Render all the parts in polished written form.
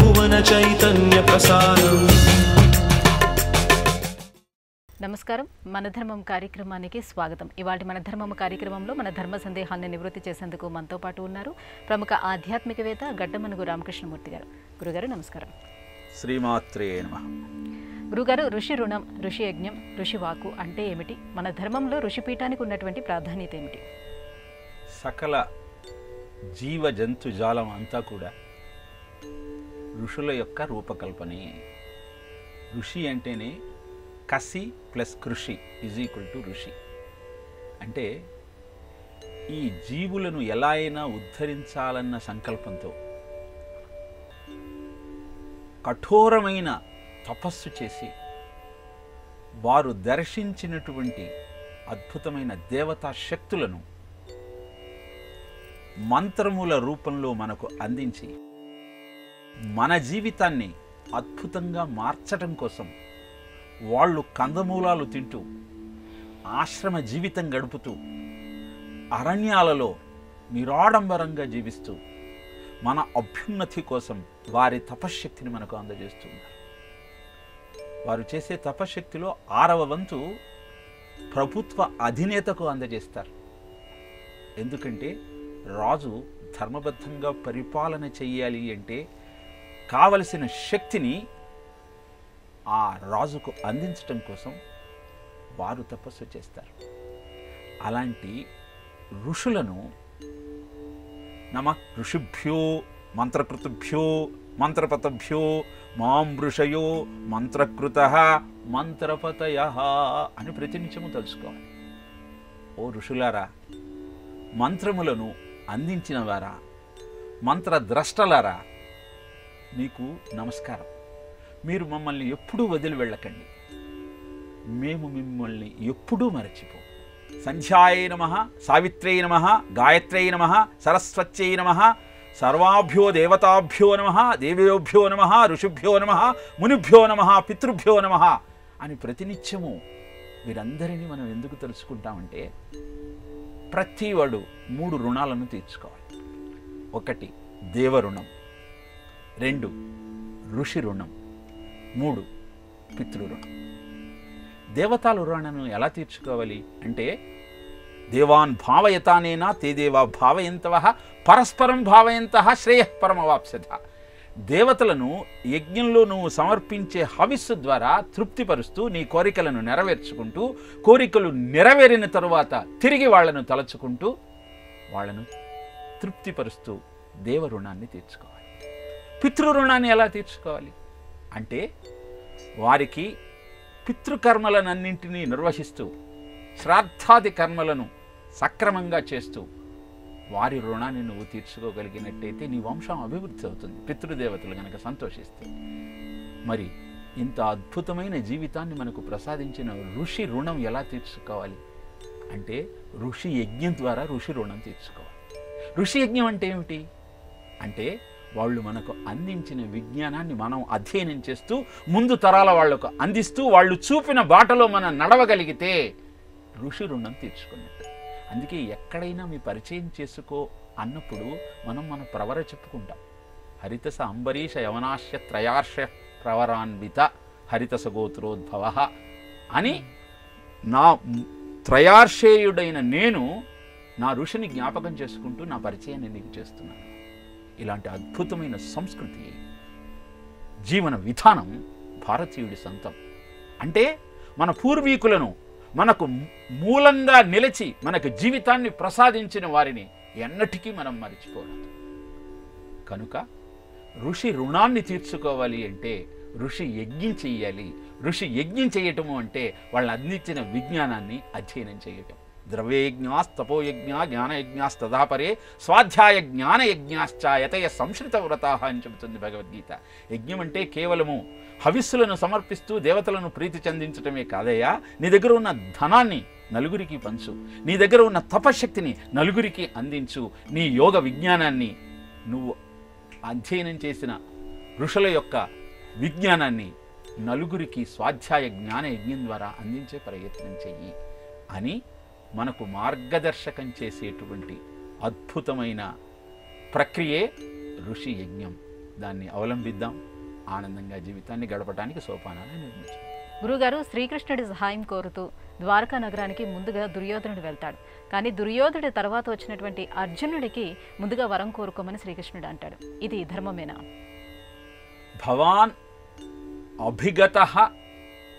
భువన చైతన్య ప్రసారం. నమస్కారం. మన ధర్మం కార్యక్రమానికి స్వాగతం. ఇవాళ మన ధర్మం కార్యక్రమంలో మన ధర్మ సందేహాన్ని నివృత్తి చేసేందుకు మనతో పాటు ఉన్నారు ప్రముఖ ఆధ్యాత్మికవేత్త గడ్డమనుగు రామకృష్ణమూర్తి గారు. గురుగారు నమస్కారం. శ్రీమాత్రే నమః. గురుగారు, ఋషి రుణం, ఋషి యజ్ఞం, ఋషి వాక్కు అంటే ఏమిటి? మన ధర్మంలో ఋషిపీఠానికి ఉన్నటువంటి ప్రాధాన్యత ఏమిటి? సకల జీవ జంతు జాలం అంతా కూడా ఋషుల యొక్క రూపకల్పనే. ఋషి అంటేనే కసి ప్లస్ కృషి ఈజ్ ఈక్వల్ టు ఋషి. అంటే ఈ జీవులను ఎలా అయినా ఉద్ధరించాలన్న సంకల్పంతో కఠోరమైన తపస్సు చేసి వారు దర్శించినటువంటి అద్భుతమైన దేవతా శక్తులను మంత్రముల రూపంలో మనకు అందించి మన జీవితాన్ని అద్భుతంగా మార్చటం కోసం వాళ్ళు కందమూలాలు తింటూ ఆశ్రమ జీవితం గడుపుతూ అరణ్యాలలో నిరాడంబరంగా జీవిస్తూ మన అభ్యున్నతి కోసం వారి తపశ్శక్తిని మనకు అందజేస్తున్నారు. వారు చేసే తపశ్శక్తిలో 6వ వంతు ప్రభుత్వ అధినేతకు అందజేస్తారు. ఎందుకంటే రాజు ధర్మబద్ధంగా పరిపాలన చెయ్యాలి అంటే కావలసిన శక్తిని ఆ రాజుకు అందించటం కోసం వారు తపస్సు చేస్తారు. అలాంటి ఋషులను నమ ఋషిభ్యో మంత్రకృతుభ్యో మంత్రపతభ్యో మాం ఋషయో మంత్రకృతః మంత్రపతయః అని ప్రతినిత్యము తెలుసుకోవాలి. ఓ ఋషులారా, మంత్రములను అందించిన వారా, మంత్రద్రష్టలారా, మీకు నమస్కారం. మీరు మమ్మల్ని ఎప్పుడూ వదిలి వెళ్ళకండి, మేము మిమ్మల్ని ఎప్పుడూ మరచిపో. సంధ్యాయ నమః, సావిత్రై నమః, గాయత్రై నమః, సరస్వత్యై నమః, సర్వాభ్యో దేవతాభ్యో నమః, దేవేభ్యో నమః, ఋషిభ్యో నమః, మునిభ్యో నమః, పితృభ్యో నమః అని ప్రతినిత్యము వీరందరినీ మనం ఎందుకు తెలుసుకుంటామంటే ప్రతివాడు 3 రుణాలను తీర్చుకోవాలి. 1 దేవరుణం, 2 ఋషి రుణం, 3 పితృరుణం. దేవతాల రుణను ఎలా తీర్చుకోవాలి అంటే దేవాన్ భావయతానేనా తే దేవా భావయంతవః పరస్పరం భావయంతః శ్రేయః పరమవాప్స్యథ. దేవతలను యజ్ఞంలో నువ్వు సమర్పించే హవిస్సు ద్వారా తృప్తిపరుస్తూ నీ కోరికలను నెరవేర్చుకుంటూ, కోరికలు నెరవేరిన తరువాత తిరిగి వాళ్లను తలచుకుంటూ వాళ్లను తృప్తిపరుస్తూ దేవరుణాన్ని తీర్చుకోవాలి. పితృరుణాన్ని ఎలా తీర్చుకోవాలి అంటే వారికి పితృకర్మలనన్నింటినీ నిర్వహిస్తూ శ్రాద్ధాది కర్మలను సక్రమంగా చేస్తూ వారి రుణాన్ని నువ్వు తీర్చుకోగలిగినట్టయితే నీ వంశం అభివృద్ధి అవుతుంది. పితృదేవతలు కనుక సంతోషిస్తే. మరి ఇంత అద్భుతమైన జీవితాన్ని మనకు ప్రసాదించిన ఋషి రుణం ఎలా తీర్చుకోవాలి అంటే ఋషి యజ్ఞం ద్వారా ఋషి రుణం తీర్చుకోవాలి. ఋషి యజ్ఞం అంటే ఏమిటి అంటే వాళ్ళు మనకు అందించిన విజ్ఞానాన్ని మనం అధ్యయనం చేస్తూ ముందు తరాల వాళ్లకు అందిస్తూ వాళ్ళు చూపిన బాటలో మనం నడవగలిగితే ఋషి రుణం తీర్చుకున్నట్టు. అందుకే ఎక్కడైనా మీ పరిచయం చేసుకో అన్నప్పుడు మనం మన ప్రవర చెప్పుకుంటాం. హరితస అంబరీష యవనాశ్య త్రయార్ష ప్రవరాన్విత హరితస గోత్రోద్భవ అని నా త్రయార్షేయుడైన నేను నా ఋషిని జ్ఞాపకం చేసుకుంటూ నా పరిచయాన్ని నీకు చేస్తున్నాను. ఇలాంటి అద్భుతమైన సంస్కృతి, జీవన విధానం భారతీయుడి సొంతం. అంటే మన పూర్వీకులను మనకు మూలంగా నిలిచి మనకు జీవితాన్ని ప్రసాదించిన వారిని ఎన్నటికీ మనం మరిచిపోరాదు. కనుక ఋషి రుణాన్ని తీర్చుకోవాలి అంటే ఋషి యజ్ఞం చెయ్యాలి. ఋషి యజ్ఞం చేయటము అంటే వాళ్ళు అందించిన విజ్ఞానాన్ని అధ్యయనం చేయటం. ద్రవ్యయజ్ఞాస్తపోయజ్ఞా జ్ఞానయజ్ఞాస్తదాపరే స్వాధ్యాయ జ్ఞానయజ్ఞాశ్చ యతయ సంశ్రిత వ్రతాః అని చెబుతుంది భగవద్గీత. యజ్ఞం అంటే కేవలము హవిస్సులను సమర్పిస్తూ దేవతలను ప్రీతి చెందించటమే కాదయ్యా, నీ దగ్గర ఉన్న ధనాన్ని నలుగురికి పంచు, నీ దగ్గర ఉన్న తపశక్తిని నలుగురికి అందించు, నీ యోగ విజ్ఞానాన్ని నువ్వు అధ్యయనం చేసిన ఋషుల యొక్క విజ్ఞానాన్ని నలుగురికి స్వాధ్యాయ జ్ఞాన యజ్ఞం ద్వారా అందించే ప్రయత్నం చెయ్యి అని మనకు మార్గదర్శకం చేసేటువంటి అద్భుతమైన ప్రక్రియే ఋషి యజ్ఞం. దాన్ని అవలంబిద్దాం, ఆనందంగా జీవితాన్ని గడపడానికి సోపానాన్ని నిర్మించాం. గురుగారు, శ్రీకృష్ణుడి సహాయం కోరుతూ ద్వారకా నగరానికి ముందుగా దుర్యోధనుడు వెళ్తాడు. కానీ దుర్యోధనుడి తర్వాత వచ్చినటువంటి అర్జునుడికి ముందుగా వరం కోరుకోమని శ్రీకృష్ణుడు అంటాడు. ఇది ధర్మమేనా? భవాన్ అభిగతః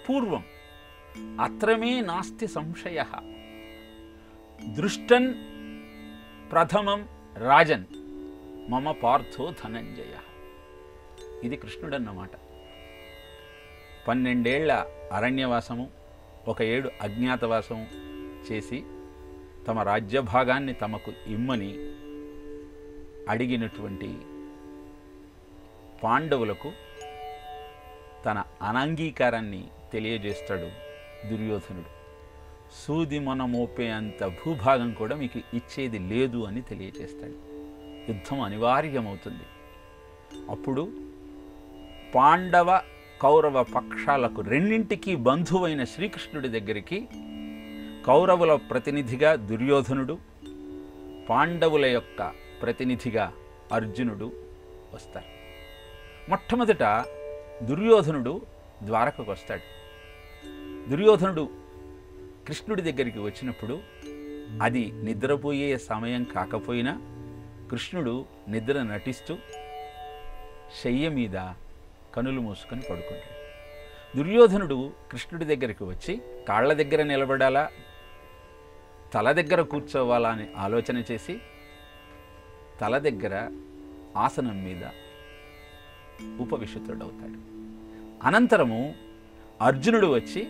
పూర్వం అత్రమే నాస్తి సంశయః దృష్టన్ ప్రథమం రాజన్ మమ పార్థో ధనంజయ. ఇది కృష్ణుడు అన్నమాట. 12 ఏళ్ల అరణ్యవాసము, 1 ఏడు అజ్ఞాతవాసము చేసి తమ రాజ్యభాగాన్ని తమకు ఇమ్మని అడిగినటువంటి పాండవులకు తన అనంగీకారాన్ని తెలియజేస్తాడు దుర్యోధనుడు. సూది మన మోపే అంత భూభాగం కూడా మీకు ఇచ్చేది లేదు అని తెలియజేస్తాడు. యుద్ధం అనివార్యమవుతుంది. అప్పుడు పాండవ కౌరవ పక్షాలకు రెండింటికి బంధువైన శ్రీకృష్ణుడి దగ్గరికి కౌరవుల ప్రతినిధిగా దుర్యోధనుడు, పాండవుల యొక్క ప్రతినిధిగా అర్జునుడు వస్తారు. మొట్టమొదట దుర్యోధనుడు ద్వారకకు వస్తాడు. దుర్యోధనుడు కృష్ణుడి దగ్గరికి వచ్చినప్పుడు అది నిద్రపోయే సమయం కాకపోయినా కృష్ణుడు నిద్ర నటిస్తూ శయ్య మీద కనులు మూసుకొని పడుకుంటాడు. దుర్యోధనుడు కృష్ణుడి దగ్గరికి వచ్చి కాళ్ళ దగ్గర నిలబడాలా, తల దగ్గర కూర్చోవాలా అని ఆలోచన చేసి తల దగ్గర ఆసనం మీద ఉపవిశుద్ధుడవుతాడు. అనంతరము అర్జునుడు వచ్చి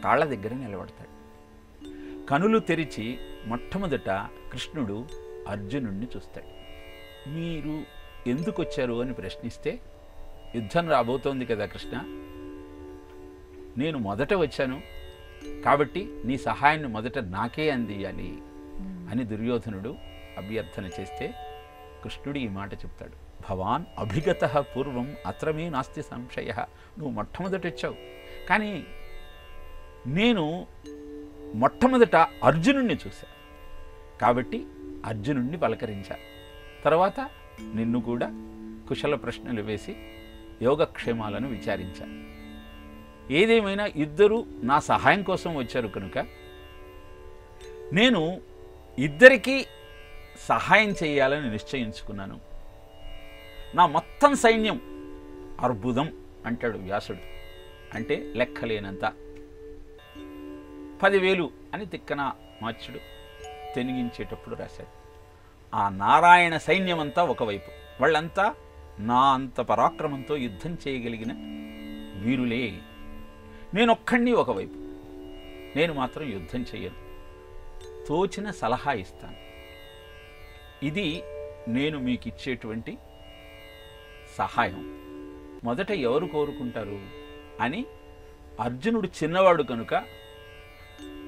కాళ్ళ దగ్గర నిలబడతాడు. కనులు తెరిచి మొట్టమొదట కృష్ణుడు అర్జునుడిని చూస్తాడు. మీరు ఎందుకు వచ్చారు అని ప్రశ్నిస్తే, యుద్ధం రాబోతోంది కదా కృష్ణ, నేను మొదట వచ్చాను కాబట్టి నీ సహాయాన్ని మొదట నాకే అందియాలి అని దుర్యోధనుడు అభ్యర్థన చేస్తే కృష్ణుడు ఈ మాట చెప్తాడు. భవాన్ అభిగతః పూర్వం అత్రమే నాస్తి సంశయః. నువ్వు మొట్టమొదట వచ్చావు, కానీ నేను మొట్టమొదట అర్జునుడిని చూశాను కాబట్టి అర్జునుడిని పలకరించా. తర్వాత నిన్ను కూడా కుశల ప్రశ్నలు వేసి యోగక్షేమాలను విచారించా. ఏదేమైనా ఇద్దరు నా సహాయం కోసం వచ్చారు కనుక నేను ఇద్దరికీ సహాయం చేయాలని నిశ్చయించుకున్నాను. నా మొత్తం సైన్యం అర్బుదం అంటాడు వ్యాసుడు, అంటే లెక్కలేనంత. 10,000 అని తిక్కన మార్చుడు తెనిగించేటప్పుడు రాశాడు. ఆ నారాయణ సైన్యమంతా ఒకవైపు, వాళ్ళంతా నా అంత పరాక్రమంతో యుద్ధం చేయగలిగిన వీరులే. నేనొక్కడిని ఒకవైపు, నేను మాత్రం యుద్ధం చేయను, తోచిన సలహా ఇస్తాను. ఇది నేను మీకు ఇచ్చేటువంటి సహాయం. మొదట ఎవరు కోరుకుంటారు అని అర్జునుడు చిన్నవాడు కనుక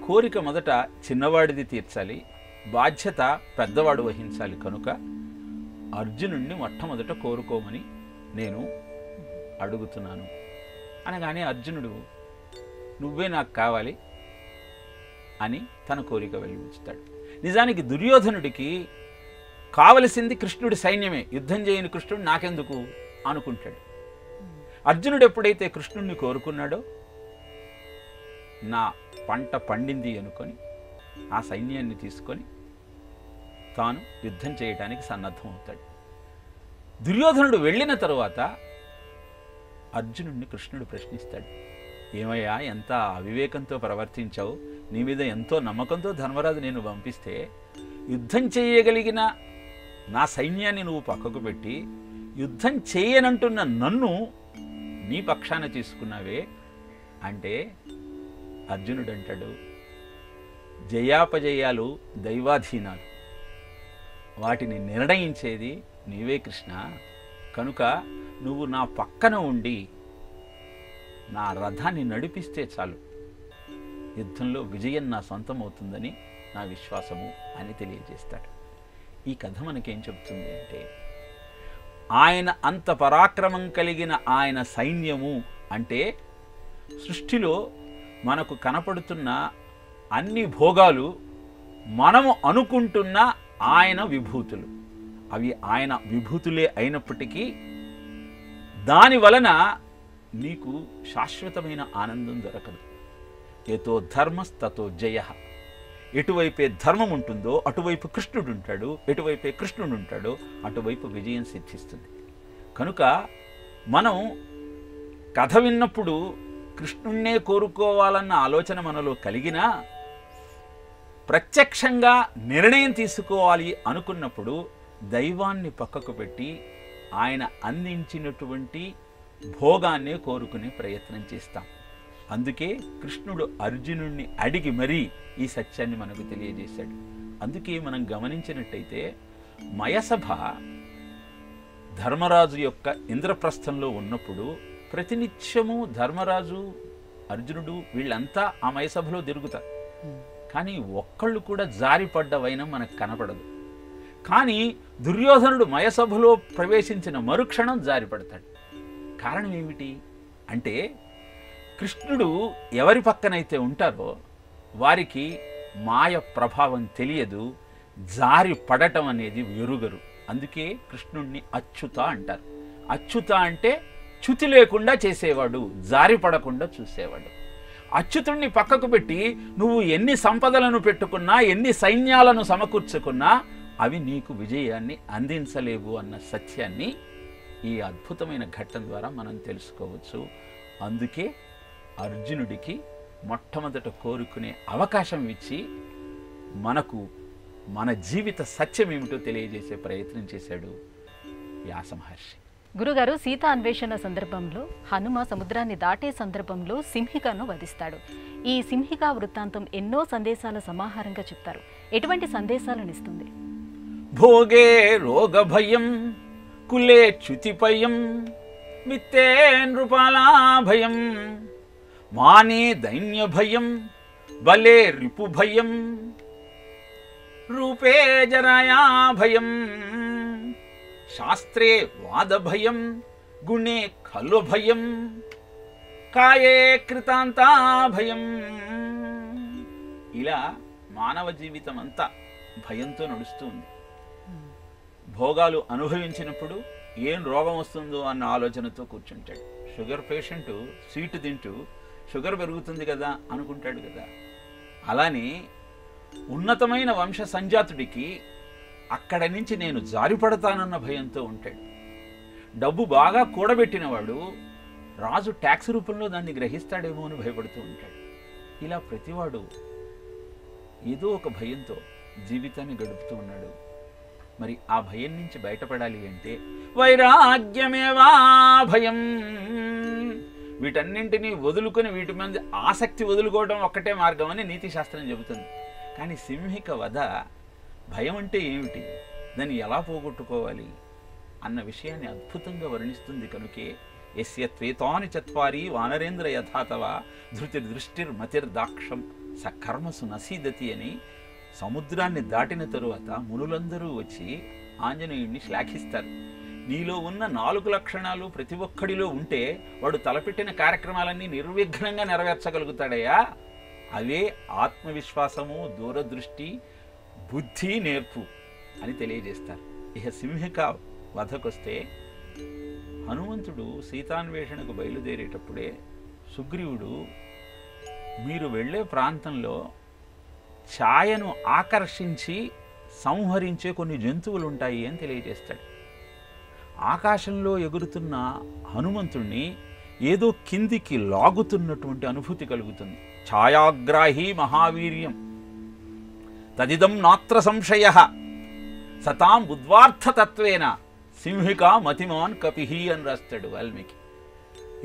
కోరిక మొదట చిన్నవాడిది తీర్చాలి, బాధ్యత పెద్దవాడు వహించాలి కనుక అర్జునుడిని మొట్టమొదట కోరుకోమని నేను అడుగుతున్నాను అనగానే అర్జునుడు నువ్వే నాకు కావాలి అని తన కోరిక వెలిగించుతాడు. నిజానికి దుర్యోధనుడికి కావలసింది కృష్ణుడి సైన్యమే, యుద్ధం చేయని కృష్ణుడు నాకెందుకు అనుకుంటాడు. అర్జునుడు ఎప్పుడైతే కృష్ణుడిని కోరుకున్నాడో నా పంట పండింది అనుకొని ఆ సైన్యాన్ని తీసుకొని తాను యుద్ధం చేయడానికి సన్నద్ధం అవుతాడు. దుర్యోధనుడు వెళ్ళిన తరువాత అర్జునుడిని కృష్ణుడు ప్రశ్నిస్తాడు, ఏమయ్యా ఎంత అవివేకంతో ప్రవర్తించావు, నీ మీద ఎంతో నమ్మకంతో ధర్మరాజు నేను పంపిస్తే యుద్ధం చేయగలిగిన నా సైన్యాన్ని నువ్వు పక్కకు పెట్టి యుద్ధం చేయనంటున్న నన్ను నీ పక్షాన తీసుకున్నావే అంటే అర్జునుడు అంటాడు, జయాపజయాలు దైవాధీనాలు, వాటిని నిర్ణయించేది నీవే కృష్ణ, కనుక నువ్వు నా పక్కన ఉండి నా రథాన్ని నడిపిస్తే చాలు, యుద్ధంలో విజయం నా సొంతం అవుతుందని నా విశ్వాసము అని తెలియజేస్తాడు. ఈ కథ మనకేం చెబుతుంది అంటే, ఆయన అంత పరాక్రమం కలిగిన ఆయన సైన్యము అంటే సృష్టిలో మనకు కనపడుతున్న అన్ని భోగాలు మనము అనుకుంటున్న ఆయన విభూతులు, అవి ఆయన విభూతులే అయినప్పటికీ దాని వలన నీకు శాశ్వతమైన ఆనందం దొరకదు. ఏతో ధర్మస్తతో జయ. ఎటువైపే ధర్మం ఉంటుందో అటువైపు కృష్ణుడు ఉంటాడు, ఎటువైపే కృష్ణుడు ఉంటాడో అటువైపు విజయం సిద్ధిస్తుంది. కనుక మనం కథ విన్నప్పుడు కృష్ణుణ్ణే కోరుకోవాలన్న ఆలోచన మనలో కలిగినా ప్రత్యక్షంగా నిర్ణయం తీసుకోవాలి అనుకున్నప్పుడు దైవాన్ని పక్కకు పెట్టి ఆయన అందించినటువంటి భోగాన్నే కోరుకునే ప్రయత్నం చేస్తాం. అందుకే కృష్ణుడు అర్జునుడిని అడిగి మరీ ఈ సత్యాన్ని మనకు తెలియజేశాడు. అందుకే మనం గమనించినట్టయితే మయసభ ధర్మరాజు యొక్క ఇంద్రప్రస్థంలో ఉన్నప్పుడు ప్రతినిత్యము ధర్మరాజు, అర్జునుడు వీళ్ళంతా ఆ మయసభలో తిరుగుతారు. కానీ ఒక్కళ్ళు కూడా జారిపడ్డ వైనం మనకు కనపడదు. కానీ దుర్యోధనుడు మయసభలో ప్రవేశించిన మరుక్షణం జారిపడతాడు. కారణం ఏమిటి అంటే కృష్ణుడు ఎవరి పక్కనైతే ఉంటారో వారికి మాయ ప్రభావం తెలియదు, జారి పడటం అనేది ఎరుగరు. అందుకే కృష్ణుణ్ణి అచ్యుత అంటారు. అచ్యుత అంటే చ్యుతి లేకుండా చేసేవాడు, జారి పడకుండా చూసేవాడు. అచ్యుతుణ్ణి పక్కకు పెట్టి నువ్వు ఎన్ని సంపదలను పెట్టుకున్నా, ఎన్ని సైన్యాలను సమకూర్చుకున్నా అవి నీకు విజయాన్ని అందించలేవు అన్న సత్యాన్ని ఈ అద్భుతమైన ఘట్టం ద్వారా మనం తెలుసుకోవచ్చు. అందుకే అర్జునుడికి మొట్టమొదట కోరుకునే అవకాశం ఇచ్చి మనకు మన జీవిత సత్యం ఏమిటో తెలియజేసే ప్రయత్నం చేశాడు వ్యాస మహర్షి. గురుగారు, సీతా అన్వేషణ సందర్భంలో హనుమ సముద్రాన్ని దాటే సందర్భంలో సింహికను వధిస్తాడు. ఈ సింహిక వృత్తాంతం ఎన్నో సందేశాల సమాహారంగా చెప్తారు. ఎటువంటి సందేశాలను ఇస్తుంది? భోగే రోగ భయం, కులే చ్యుతిపయం, మిత్తే నృపాలా భయం, మానే దైన్య భయం, బలే రిపు భయం, రూపే జరాయా భయం, శాస్త్రే వాద భయం, గుణే ఖలు భయం, కాయే కృతాంతా భయం. ఇలా మానవ జీవితం అంతా భయంతో నడుస్తూ ఉంది. భోగాలు అనుభవించినప్పుడు ఏం రోగం వస్తుందో అన్న ఆలోచనతో కూర్చుంటాడు. షుగర్ పేషెంట్ స్వీట్ తింటూ షుగర్ పెరుగుతుంది కదా అనుకుంటాడు కదా. అలానే ఉన్నతమైన వంశ సంజాతుడికి అక్కడి నుంచి నేను జారిపడతానన్న భయంతో ఉంటాడు. డబ్బు బాగా కూడబెట్టినవాడు రాజు ట్యాక్స్ రూపంలో దాన్ని గ్రహిస్తాడేమో అని భయపడుతూ ఉంటాడు. ఇలా ప్రతివాడు ఏదో ఒక భయంతో జీవితాన్ని గడుపుతూ ఉన్నాడు. మరి ఆ భయం నుంచి బయటపడాలి అంటే వైరాగ్యమేవా భయం. వీటన్నింటినీ వదులుకొని వీటి మీద ఆసక్తి వదులుకోవడం ఒక్కటే మార్గం అని నీతి శాస్త్రం చెబుతుంది. కానీ సింహిక వధ భయం అంటే ఏమిటి, దాన్ని ఎలా పోగొట్టుకోవాలి అన్న విషయాన్ని అద్భుతంగా వర్ణిస్తుంది. కనుకే యస్య త్వేతాని చత్వారి వానరేంద్ర యథాతవ ధృతిర్దృష్టిర్మతిర్దాక్షం సకర్మసు నసీదతి అని సముద్రాన్ని దాటిన తరువాత మునులందరూ వచ్చి ఆంజనేయుడిని శ్లాఘిస్తారు. నీలో ఉన్న 4 లక్షణాలు ప్రతి ఒక్కడిలో ఉంటే వాడు తలపెట్టిన కార్యక్రమాలన్నీ నిర్విఘ్నంగా నెరవేర్చగలుగుతాడయ్యా. అవే ఆత్మవిశ్వాసము, దూరదృష్టి, బుద్ధి, నేర్పు అని తెలియజేస్తారు. ఇక సింహిక వధకొస్తే హనుమంతుడు సీతాన్వేషణకు బయలుదేరేటప్పుడే సుగ్రీవుడు మీరు వెళ్ళే ప్రాంతంలో ఛాయను ఆకర్షించి సంహరించే కొన్ని జంతువులు ఉంటాయి అని తెలియజేస్తాడు. ఆకాశంలో ఎగురుతున్న హనుమంతుణ్ణి ఏదో కిందికి లాగుతున్నటువంటి అనుభూతి కలుగుతుంది. ఛాయాగ్రాహి మహావీర్యం తదిదం నాత్ర సంశయ సతాం బుద్ధ్వార్థతత్వేన సింహిక మతిమాన్ కపిహి అని రాస్తాడు వాల్మీకి.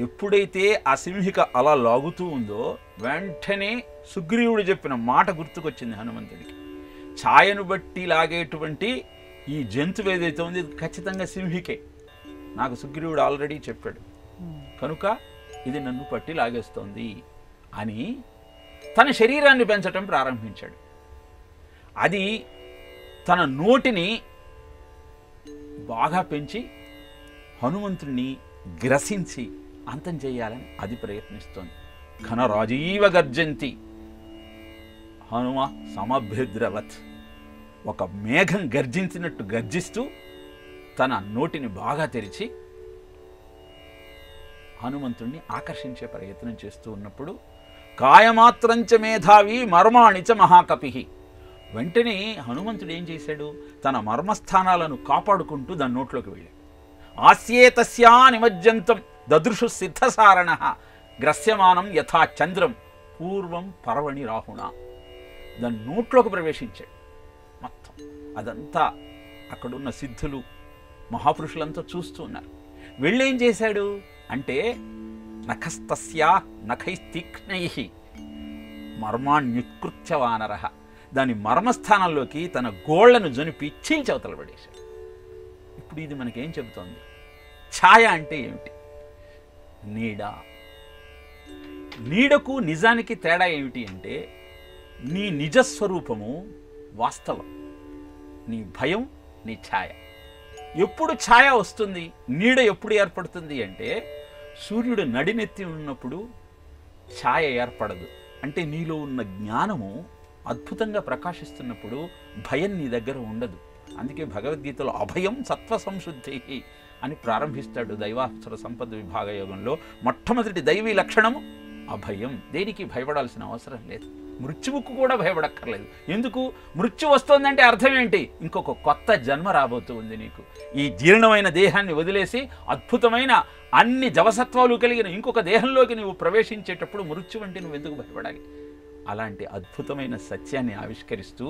ఎప్పుడైతే ఆ సింహిక అలా లాగుతూ ఉందో వెంటనే సుగ్రీవుడు చెప్పిన మాట గుర్తుకొచ్చింది హనుమంతుడికి. ఛాయను బట్టి లాగేటువంటి ఈ జంతువు ఏదైతే ఉంది ఇది ఖచ్చితంగా సింహికే. నాకు సుగ్రీవుడు ఆల్రెడీ చెప్పాడు కనుక ఇది నన్ను పట్టి లాగేస్తోంది అని తన శరీరాన్ని పెంచటం ప్రారంభించాడు. అది తన నోటిని బాగా పెంచి హనుమంతుడిని గ్రసించి అంతం చేయాలని అది ప్రయత్నిస్తోంది. ఘనరాజీవ గర్జంతి హనుమ సమభ్యద్రవత్. ఒక మేఘం గర్జించినట్టు గర్జిస్తూ తన నోటిని బాగా తెరిచి హనుమంతుణ్ణి ఆకర్షించే ప్రయత్నం చేస్తూ ఉన్నప్పుడు కాయమాత్రంచ మేధావి మర్మాణిచ మహాకపి. వెంటనే హనుమంతుడు ఏం చేశాడు? తన మర్మస్థానాలను కాపాడుకుంటూ దాని నోట్లోకి వెళ్ళాడు. ఆస్యే తస్యా నిమజ్జంతం దదృశు సిద్ధసారణ గ్రస్యమానం యథా చంద్రం పూర్వం పర్వణి రాహుణ. దాని నోట్లోకి ప్రవేశించాడు. మొత్తం అదంతా అక్కడున్న సిద్ధులు మహాపురుషులంతా చూస్తూ ఉన్నారు. వెళ్ళేం చేశాడు అంటే నఖస్తస్యా నఖైస్తీక్ష్ణై మర్మాణ్యుత్కృత్య వానర. దాని మర్మస్థానంలోకి తన గోళ్లను జొనిపి చీల్చవతల పడేశాడు. ఇప్పుడు ఇది మనకేం చెబుతోంది? ఛాయ అంటే ఏమిటి? నీడ. నీడకు నిజానికి తేడా ఏమిటి అంటే నీ నిజస్వరూపము వాస్తవం, నీ భయం నీ ఛాయ. ఎప్పుడు ఛాయ వస్తుంది, నీడ ఎప్పుడు ఏర్పడుతుంది అంటే సూర్యుడు నడినెత్తి ఉన్నప్పుడు ఛాయ ఏర్పడదు. అంటే నీలో ఉన్న జ్ఞానము అద్భుతంగా ప్రకాశిస్తున్నప్పుడు భయం నీ దగ్గర ఉండదు. అందుకే భగవద్గీతలో అభయం సత్వ సంశుద్ధి అని ప్రారంభిస్తాడు దైవాసుర సంపద విభాగ యోగంలో. మొట్టమొదటి దైవీ లక్షణము అభయం. దేనికి భయపడాల్సిన అవసరం లేదు. మృత్యువుకు కూడా భయపడక్కర్లేదు. ఎందుకు? మృత్యు వస్తోందంటే అర్థం ఏంటి? ఇంకొక కొత్త జన్మ రాబోతూ ఉంది నీకు. ఈ జీర్ణమైన దేహాన్ని వదిలేసి అద్భుతమైన అన్ని జవసత్వాలు కలిగిన ఇంకొక దేహంలోకి నువ్వు ప్రవేశించేటప్పుడు మృత్యు అంటే నువ్వు ఎందుకు భయపడాలి? అలాంటి అద్భుతమైన సత్యాన్ని ఆవిష్కరిస్తూ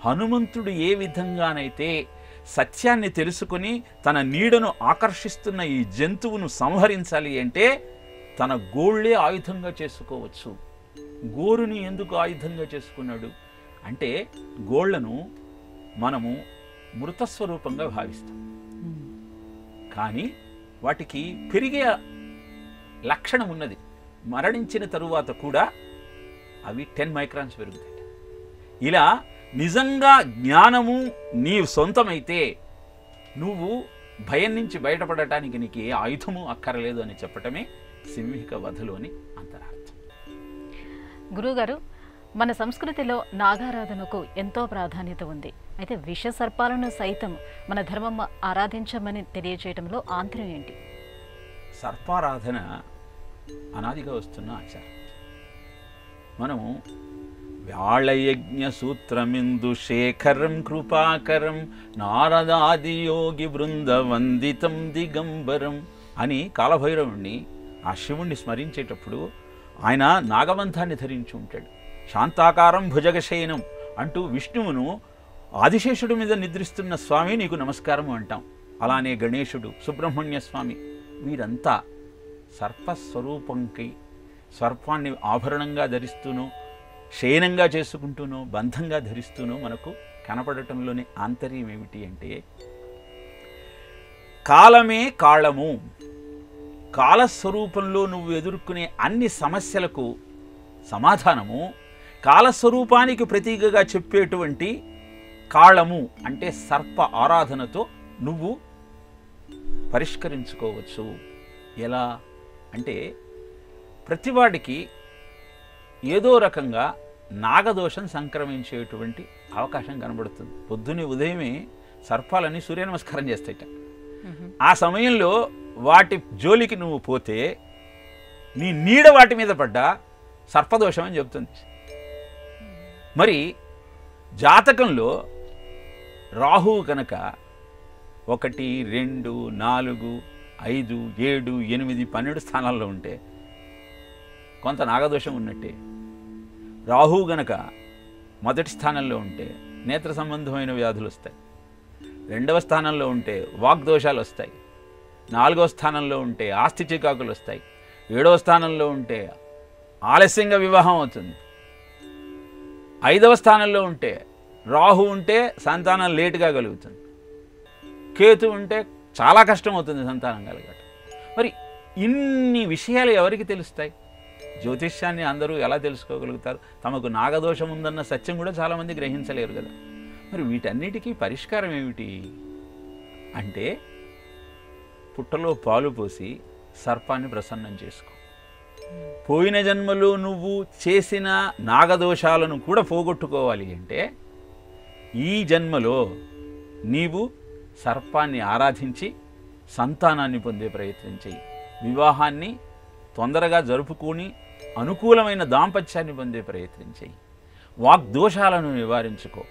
హనుమంతుడు ఏ విధంగానైతే సత్యాన్ని తెలుసుకుని తన నీడను ఆకర్షిస్తున్న ఈ జంతువును సంహరించాలి అంటే తన గోళ్లే ఆయుధంగా చేసుకోవచ్చు. గోరుని ఎందుకు ఆయుధంగా చేసుకున్నాడు అంటే గోళ్లను మనము మృతస్వరూపంగా భావిస్తాం, కానీ వాటికి పెరిగే లక్షణం ఉన్నది. మరణించిన తరువాత కూడా అవి 10 మైక్రాన్స్ పెరుగుతాయి. ఇలా నిజంగా జ్ఞానము నీ సొంతమైతే నువ్వు భయం నుంచి బయటపడటానికి నీకు ఏ ఆయుధము అక్కర్లేదు అని చెప్పటమే సింహిక వధలోని అంతరార్థం. గురువుగారు, మన సంస్కృతిలో నాగారాధనకు ఎంతో ప్రాధాన్యత ఉంది. అయితే విష సర్పాలను సైతం మన ధర్మం ఆరాధించమని తెలియజేయడంలో ఆంతర్యం ఏంటి? సర్పారాధన అనాదిగా వస్తున్న ఆచారం. మనము వ్యాళయజ్ఞ సూత్రమిందు శేఖరం కృపాకరం నారదాది యోగి బృంద వందితం దిగంబరం అని కాలభైరవుణ్ణి ఆ శివుణ్ణి స్మరించేటప్పుడు ఆయన నాగబంధాన్ని ధరించి ఉంటాడు. శాంతాకారం భుజగశయనం అంటూ విష్ణువును ఆదిశేషుడి మీద నిద్రిస్తున్న స్వామి నీకు నమస్కారం అంటాం. అలానే గణేశుడు, సుబ్రహ్మణ్య స్వామి వీరంతా సర్పస్వరూపంకి సర్పాన్ని ఆభరణంగా ధరిస్తూనో శయనంగా చేసుకుంటూనో బంధంగా ధరిస్తూనో మనకు కనపడటంలోని ఆంతర్యం ఏమిటి అంటే కాలమే కాళము. కాలస్వరూపంలో నువ్వు ఎదుర్కొనే అన్ని సమస్యలకు సమాధానము కాలస్వరూపానికి ప్రతీకగా చెప్పేటువంటి కాళము అంటే సర్ప ఆరాధనతో నువ్వు పరిష్కరించుకోవచ్చు. ఎలా అంటే ప్రతివాడికి ఏదో రకంగా నాగదోషం సంక్రమించేటువంటి అవకాశం కనబడుతుంది. పొద్దున్నే ఉదయమే సర్పాలని సూర్య నమస్కారం చేస్తాయిట. ఆ సమయంలో వాటి జోలికి నువ్వు పోతే నీ నీడ వాటి మీద పడ్డా సర్పదోషం అని చెప్తుంది. మరి జాతకంలో రాహువు కనుక 1, 2, 4, 5, 7, 8, 12 స్థానాల్లో ఉంటే కొంత నాగదోషం ఉన్నట్టే. రాహువు గనక మొదటి స్థానంలో ఉంటే నేత్ర సంబంధమైన వ్యాధులు వస్తాయి. 2వ స్థానంలో ఉంటే వాగ్దోషాలు వస్తాయి. 4వ స్థానంలో ఉంటే ఆస్తి చికాకులు వస్తాయి. 7వ స్థానంలో ఉంటే ఆలస్యంగా వివాహం అవుతుంది. 5వ స్థానంలో ఉంటే రాహు ఉంటే సంతానం లేటుగా కలుగుతుంది. కేతు ఉంటే చాలా కష్టం అవుతుంది సంతానం కలగటం. మరి ఇన్ని విషయాలు ఎవరికి తెలుస్తాయి? జ్యోతిష్యాన్ని అందరూ ఎలా తెలుసుకోగలుగుతారు? తమకు నాగదోషం ఉందన్న సత్యం కూడా చాలామంది గ్రహించలేరు కదా. మరి వీటన్నిటికీ పరిష్కారం ఏమిటి అంటే పుట్టలో పాలు పోసి సర్పాన్ని ప్రసన్నం చేసుకో. పోయిన జన్మలో నువ్వు చేసిన నాగదోషాలను కూడా పోగొట్టుకోవాలి అంటే ఈ జన్మలో నీవు సర్పాన్ని ఆరాధించి సంతానాన్ని పొందే ప్రయత్నం చెయ్యి. వివాహాన్ని తొందరగా జరుపుకొని అనుకూలమైన దాంపత్యాన్ని పొందే ప్రయత్నం చేయి. వాగ్దోషాలను నివారించుకో.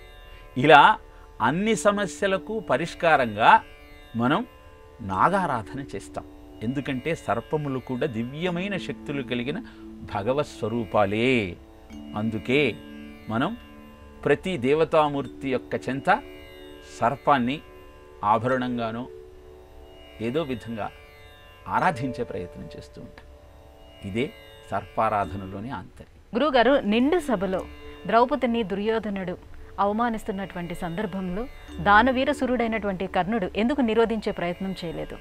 ఇలా అన్ని సమస్యలకు పరిష్కారంగా మనం నాగారాధన చేస్తాం. ఎందుకంటే సర్పములు కూడా దివ్యమైన శక్తులు కలిగిన భగవత్ స్వరూపాలే. అందుకే మనం ప్రతి దేవతామూర్తి యొక్క చెంత సర్పాన్ని ఆభరణంగానో ఏదో విధంగా ఆరాధించే ప్రయత్నం చేస్తూ ఉంటాం. ఇదే సర్పారాధనలోని ఆంతర్యం. గురువుగారు, నిండు సభలో ద్రౌపదిని దుర్యోధనుడు అవమానిస్తున్నటువంటి సందర్భంలో దానవీరసురుడైనటువంటి కర్ణుడు ఎందుకు నిరోధించే ప్రయత్నం చేయలేదు?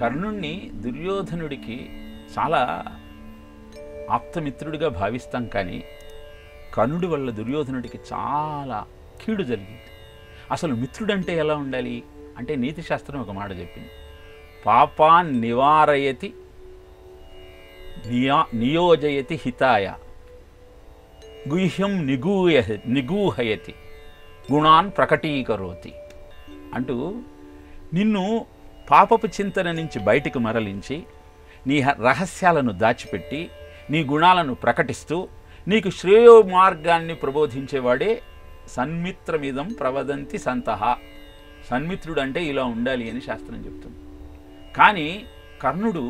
కర్ణుణ్ణి దుర్యోధనుడికి చాలా ఆప్తమిత్రుడిగా భావిస్తాం, కానీ కర్ణుడి వల్ల దుర్యోధనుడికి చాలా కీడు జరిగింది. అసలు మిత్రుడంటే ఎలా ఉండాలి అంటే నీతి శాస్త్రం ఒక మాట చెప్పింది, పాపాన్ నివారయతి నియోజయతి హితాయ గుహ్యం నిగూహయతి గుణాన్ ప్రకటీకరోతి అంటూ నిన్ను పాపపు చింతన నుంచి బయటికి మరలించి నీ రహస్యాలను దాచిపెట్టి నీ గుణాలను ప్రకటిస్తూ నీకు శ్రేయో మార్గాన్ని ప్రబోధించేవాడే సన్మిత్రమిదం ప్రవదంతి సంతః. సన్మిత్రుడు అంటే ఇలా ఉండాలి అని శాస్త్రం చెప్తుంది. కానీ కర్ణుడు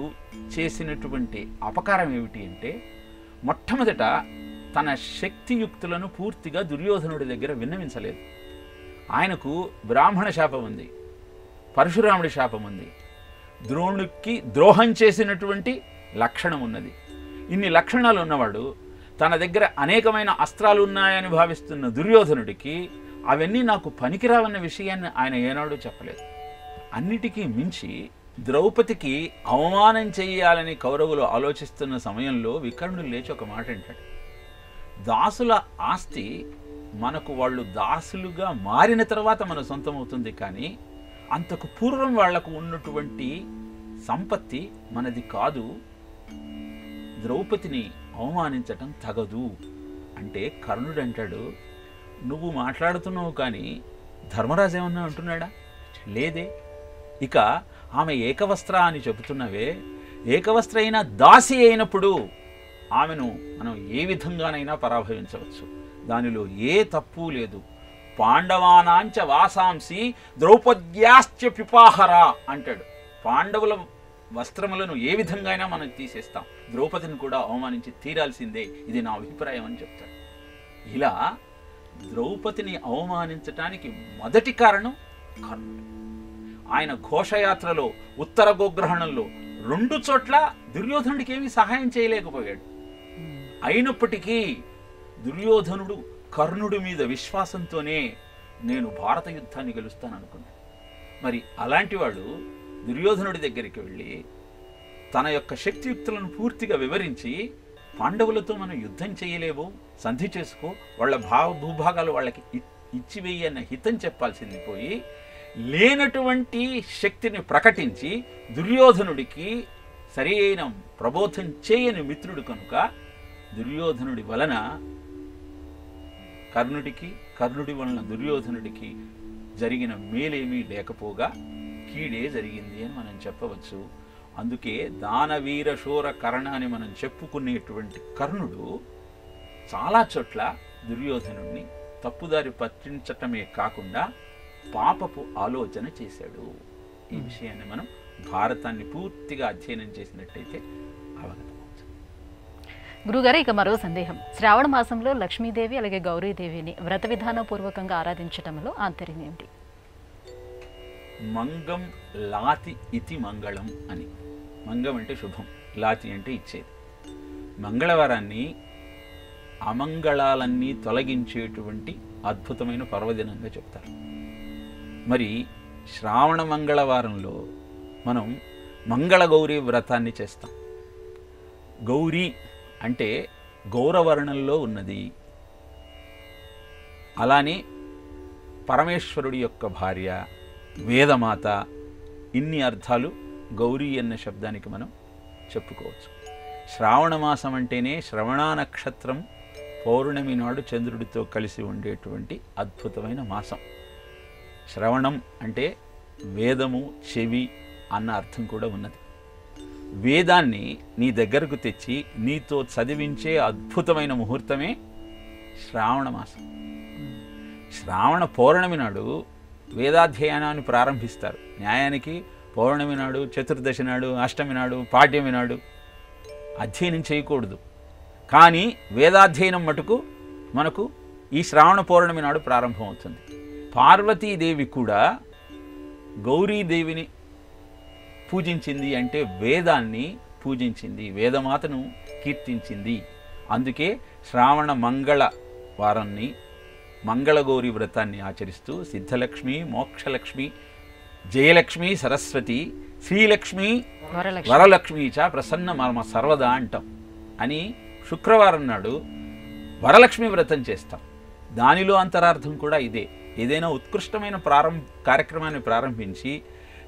చేసినటువంటి అపకారం ఏమిటి అంటే, మొట్టమొదట తన శక్తియుక్తులను పూర్తిగా దుర్యోధనుడి దగ్గర విన్నవించలేదు. ఆయనకు బ్రాహ్మణ శాపం ఉంది, పరశురాముడి శాపం ఉంది, ద్రోణుడికి ద్రోహం చేసినటువంటి లక్షణం ఉన్నది. ఇన్ని లక్షణాలు ఉన్నవాడు తన దగ్గర అనేకమైన అస్త్రాలు ఉన్నాయని భావిస్తున్న దుర్యోధనుడికి అవన్నీ నాకు పనికిరావన్న విషయాన్ని ఆయన ఏనాడూ చెప్పలేదు. అన్నిటికీ మించి ద్రౌపదికి అవమానం చేయాలని కౌరవులు ఆలోచిస్తున్న సమయంలో వికర్ణుడు లేచి ఒక మాట అంటాడు, దాసుల ఆస్తి మనకు వాళ్ళు దాసులుగా మారిన తర్వాత మన సొంతం అవుతుంది, కానీ అంతకు పూర్వం వాళ్లకు ఉన్నటువంటి సంపత్తి మనది కాదు. ద్రౌపదిని అవమానించటం తగదు అంటే కర్ణుడు అంటాడు, నువ్వు మాట్లాడుతున్నావు కానీ ధర్మరాజు ఏమన్నా అంటున్నాడా? లేదే. ఇక ఆమె ఏకవస్త్ర అని చెబుతున్నవే, ఏకవస్త్ర అయినా దాసి అయినప్పుడు ఆమెను మనం ఏ విధంగానైనా పరాభవించవచ్చు, దానిలో ఏ తప్పు లేదు. పాండవానాంచ వాసాంసి ద్రౌపద్యాశ్చ పిపాహర అంటాడు. పాండవుల వస్త్రములను ఏ విధంగా అయినా మనం తీసేస్తాం, ద్రౌపదిని కూడా అవమానించి తీరాల్సిందే, ఇది నా అభిప్రాయం అని చెప్తాడు. ఇలా ద్రౌపదిని అవమానించటానికి మొదటి కారణం కర్ణుడు. ఆయన ఘోషయాత్రలో ఉత్తర గోగ్రహణంలో 2 చోట్ల దుర్యోధనుడికి ఏమీ సహాయం చేయలేకపోయాడు. అయినప్పటికీ దుర్యోధనుడు కర్ణుడి మీద విశ్వాసంతోనే నేను భారత యుద్ధాన్ని గెలుస్తాననుకున్నాడు. మరి అలాంటి వాడు దుర్యోధనుడి దగ్గరికి వెళ్ళి తన యొక్క శక్తియుక్తులను పూర్తిగా వివరించి, పాండవులతో మనం యుద్ధం చేయలేవు, సంధి చేసుకో, వాళ్ళ భూభాగాలు వాళ్ళకి ఇచ్చివేయి అన్న హితం చెప్పాల్సింది పోయి, లేనటువంటి శక్తిని ప్రకటించి దుర్యోధనుడికి సరి అయిన ప్రబోధం చేయని మిత్రుడు కనుక దుర్యోధనుడి వలన కర్ణుడికి, కర్ణుడి వలన దుర్యోధనుడికి జరిగిన మేలేమీ లేకపోగా కీడే జరిగింది అని మనం చెప్పవచ్చు. అందుకే దానవీర శూర కర్ణ అని మనం చెప్పుకునేటువంటి కర్ణుడు చాలా చోట్ల దుర్యోధనుడిని తప్పుదారి పట్టించటమే కాకుండా పాపపు ఆలోచన చేశాడు. ఈ విషయాన్ని మనం భారతాన్ని పూర్తిగా అధ్యయనం చేసినట్టయితే అవగతమవుతుంది. గురుగారు, ఇక మరో సందేహం. శ్రావణ మాసంలో లక్ష్మీదేవి అలాగే గౌరీదేవిని వ్రత విధానపూర్వకంగా ఆరాధించటంలో ఆంతర్యం ఏమిటి? మంగం లాతి ఇతి మంగళం అని. మంగం అంటే శుభం, లాతి అంటే ఇచ్చేది. మంగళవారాన్ని అమంగళాలన్నీ తొలగించేటువంటి అద్భుతమైన పర్వదినంగా చెప్తారు. మరి శ్రావణ మంగళవారంలో మనం మంగళగౌరీ వ్రతాన్ని చేస్తాం. గౌరీ అంటే గౌరవర్ణంలో ఉన్నది. అలానే పరమేశ్వరుడి యొక్క భార్య, వేదమాత, ఇన్ని అర్థాలు గౌరీ అన్న శబ్దానికి మనం చెప్పుకోవచ్చు. శ్రావణ మాసం అంటేనే శ్రవణ నక్షత్రం పౌర్ణమి నాడు చంద్రుడితో కలిసి ఉండేటువంటి అద్భుతమైన మాసం. శ్రవణం అంటే వేదము, చెవి అన్న అర్థం కూడా ఉన్నది. వేదాన్ని నీ దగ్గరకు తెచ్చి నీతో చదివించే అద్భుతమైన ముహూర్తమే శ్రావణ మాసం. శ్రావణ పౌర్ణమి నాడు వేదాధ్యయనాన్ని ప్రారంభిస్తారు. న్యాయానికి పౌర్ణమి నాడు, చతుర్దశి నాడు, అష్టమి నాడు, పాడ్యమి నాడు అధ్యయనం చేయకూడదు. కానీ వేదాధ్యయనం మటుకు మనకు ఈ శ్రావణ పౌర్ణమి నాడు ప్రారంభమవుతుంది. పార్వతీదేవి కూడా గౌరీదేవిని పూజించింది అంటే వేదాన్ని పూజించింది, వేదమాతను కీర్తించింది. అందుకే శ్రావణ మంగళ వారాన్ని మంగళగౌరి వ్రతాన్ని ఆచరిస్తూ సిద్ధలక్ష్మి, మోక్షలక్ష్మి, జయలక్ష్మి, సరస్వతి, శ్రీలక్ష్మి, వరలక్ష్మి చ ప్రసన్న మర్మ సర్వదా అంటాం. అని శుక్రవారం నాడు వరలక్ష్మి వ్రతం చేస్తాం. దానిలో అంతరార్థం కూడా ఇదే. ఏదైనా ఉత్కృష్టమైన కార్యక్రమాన్ని ప్రారంభించి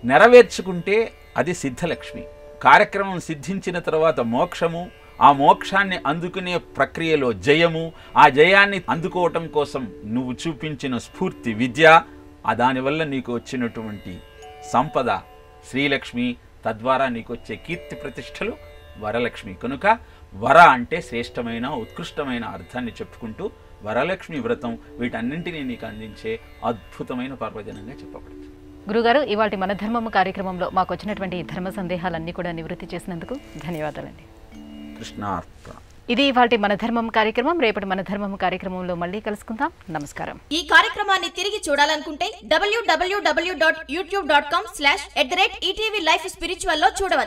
నెరవేర్చుకుంటే అది సిద్ధలక్ష్మి. కార్యక్రమం సిద్ధించిన తర్వాత మోక్షము, ఆ మోక్షాన్ని అందుకునే ప్రక్రియలో జయము, ఆ జయాన్ని అందుకోవటం కోసం నువ్వు చూపించిన స్ఫూర్తి విద్య, దానివల్ల నీకు వచ్చినటువంటి సంపద శ్రీలక్ష్మి, తద్వారా నీకు వచ్చే కీర్తి ప్రతిష్టలు వరలక్ష్మి. కనుక వర అంటే శ్రేష్టమైన ఉత్కృష్టమైన అర్థాన్ని చెప్పుకుంటూ వరలక్ష్మి వ్రతం వీటన్నింటినీ నీకు అందించే అద్భుతమైన పర్వదినంగా చెప్పబడుతుంది. గురుగారు, ఇవాళ మన ధర్మము కార్యక్రమంలో మాకు వచ్చినటువంటి ధర్మ సందేహాలన్నీ కూడా నివృత్తి చేసినందుకు ధన్యవాదాలండి. కృష్ణార్పణ. ఇది ఇవాళ మన ధర్మం కార్యక్రమం. రేపటి మన ధర్మం కార్యక్రమంలో మళ్ళీ కలుసుకుందాం. నమస్కారం. ఈ కార్యక్రమాన్ని తిరిగి చూడాలనుకుంటే www.youtube.com/ETV Life Spiritual లో చూడవచ్చు.